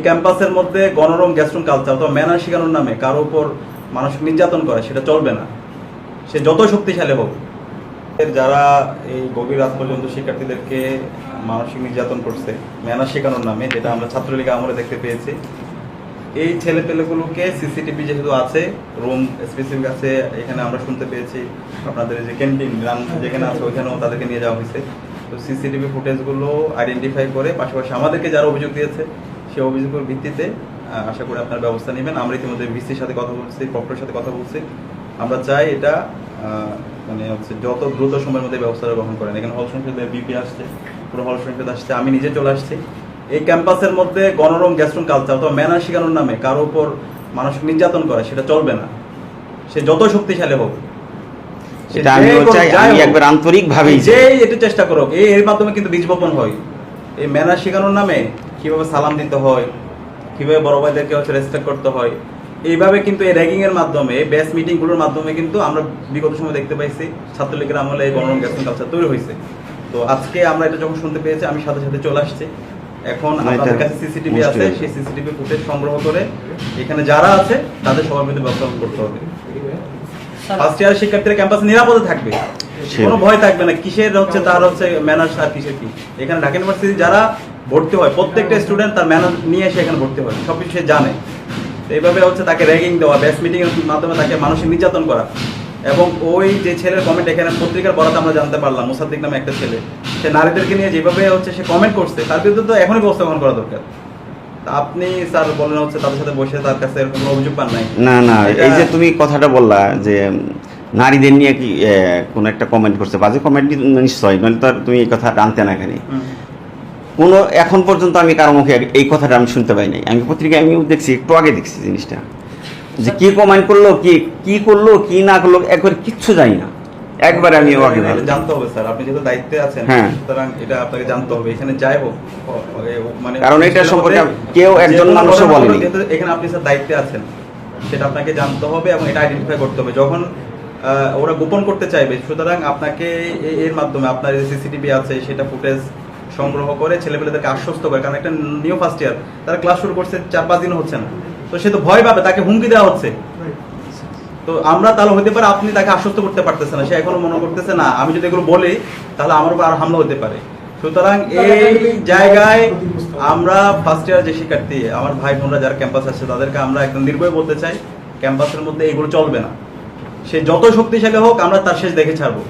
ক্যাম্পাসের মধ্যে গণরম গ্যাস্ট্রুম কালচার অথবা ম্যানার শেখানোর নামে কারো উপর মানসিক নির্যাতন করা সেটা চলবে না, সে যত শক্তিশালী হোক। যারা এই গভীর রাত পর্যন্ত শিক্ষার্থীদেরকে মানসিক নির্যাতন করছে ম্যানার শেখানোর নামে, যেটা আমরা ছাত্রলীগ আমলে দেখতে পেয়েছি, এই ছেলেপেলেগুলোকে সিসিটিভি যেহেতু আছে, রুম স্পেসিফিক আছে, এখানে আমরা শুনতে পেয়েছি আপনাদের যে ক্যান্টিন যেখানে আছে ওইখানেও তাদেরকে নিয়ে যাওয়া হয়েছে। তো সিসিটিভি ফুটেজগুলো আইডেন্টিফাই করে পাশাপাশি আমাদেরকে যারা অভিযোগ দিয়েছে সেই অভিযোগের ভিত্তিতে আশা করি আপনার ব্যবস্থা নেবেন। আমরা ইতিমধ্যে ভিসির সাথে কথা বলছি, প্রক্টরের সাথে কথা বলছি। আমরা চাই এটা মানে হচ্ছে যত দ্রুত সময়ের মধ্যে ব্যবস্থা গ্রহণ করেন। এখানে হল সংসদে বিপি আসছে, পুরো হল সংসদ আসছে, আমি নিজে চলে আসছি। এই ক্যাম্পাসের মধ্যে গণরম গ্যাস্ট্রুম কালচার অথবা ম্যানার শেখানোর নামে কারো উপর মানসিক নির্যাতন করা সেটা চলবে না, সে যত শক্তিশালী হোক। একবার আন্তরিকভাবে যে এটা চেষ্টা করুক, এর মাধ্যমে কিন্তু বীজ বপন হয়। এই ম্যানার শেখানোর নামে কিভাবে সালাম দিতে হয়, কিভাবে বড় ভাইদেরকে হচ্ছে রেসপেক্ট করতে হয়, এইভাবে কিন্তু এই র্যাগিং এর মাধ্যমে বেস মিটিং গুলোর মাধ্যমে কিন্তু আমরা বিগত সময় দেখতে পাইছি ছাত্রলীগের আমলে এই গণরম গ্যাস্ট্রুম কালচার তৈরি হয়েছে। তো আজকে আমরা এটা যখন শুনতে পেয়েছি আমি সাথে সাথে চলে আসছি। এখন আমাদের কাছে সিসিটিভি আছে, সেই সিসিটিভি ফুটেজ সংগ্রহ করে এখানে যারা আছে তাদের সবার মধ্যে ব্যবস্থা করতে হবে। ফার্স্ট ইয়ার শিক্ষার্থীরা ক্যাম্পাসে নিরাপদে থাকবে, কোনো ভয় থাকবে না কিসের হচ্ছে তার হচ্ছে ম্যানার্স আর কিসের কি। এখানে ঢাকা ইউনিভার্সিটি যারা ভর্তি হয় প্রত্যেকটা স্টুডেন্ট তার ম্যানার নিয়ে এসে এখানে ভর্তি হয়, সবকিছু সে জানে। এইভাবে হচ্ছে তাকে র্যাগিং দেওয়া, বেস মিটিং এর মাধ্যমে তাকে মানসিক নির্যাতন করা, এবং ওই যে ছেলের কমেন্ট এখানে পত্রিকার বরাতে আমরা জানতে পারলাম, মুসাদ্দিক নামে একটা ছেলে, সে নারীদেরকে নিয়ে যেভাবে হচ্ছে সে কমেন্ট করছে তার বিরুদ্ধে তো এখনই ব্যবস্থা গ্রহণ করা দরকার। আপনি স্যার বলেন হচ্ছে তাদের সাথে বসে তার কাছে এরকম কোনো অভিযোগ পান নাই? না, এই যে তুমি কথাটা বললা যে নারীদের নিয়ে কি কোনো একটা কমেন্ট করছে, বাজে কমেন্ট নিশ্চয়, নইলে তো তুমি এই কথা জানতে না। এখানে কোনো এখন পর্যন্ত আমি কারো মুখে এই কথাটা আমি শুনতে পাই নাই। আমি পত্রিকায় আমিও দেখছি, একটু আগে দেখছি জিনিসটা, যে কি কমেন্ট করলো, কি করলো, কি না করলো, একবার কিচ্ছু জানি না। একবার আমি জানতে হবে স্যার, আপনি যেহেতু দায়িত্বে আছেন, সুতরাং এটা আপনাকে জানতে হবে। এখানে যাই হোক মানে কারণ এটা সম্পর্কে কেউ একজন মানুষও বলেনি, এখানে আপনি স্যার দায়িত্বে আছেন, সেটা আপনাকে জানতে হবে এবং এটা আইডেন্টিফাই করতে হবে। যখন ওরা গোপন করতে চাইবে, সুতরাং আপনাকে এর মাধ্যমে আপনার যে সিসিটিভি আছে সেটা ফুটেজ সংগ্রহ করে ছেলেপেলেদেরকে আশ্বস্ত করে, কারণ একটা নিউ ফার্স্ট ইয়ার তারা ক্লাস শুরু করছে 4-5 দিনও হচ্ছে না, তো সে তো ভয় পাবে, তাকে হুমকি দেওয়া হচ্ছে। তো আমরা তাহলে হতে পারে আপনি তাকে আশ্বস্ত করতে পারতেছে না, সে এখনো মনে করতেছে না আমি যদি এগুলো বলি তাহলে আমার উপর আর হামলা হতে পারে। সুতরাং এই জায়গায় আমরা ফার্স্ট ইয়ার যে শিক্ষার্থী আমার ভাই বোনরা যারা ক্যাম্পাস আসছে তাদেরকে আমরা একদম নির্ভয় বলতে চাই, ক্যাম্পাসের মধ্যে এগুলো চলবে না, সে যত শক্তিশালী হোক আমরা তার শেষ দেখে ছাড়বো।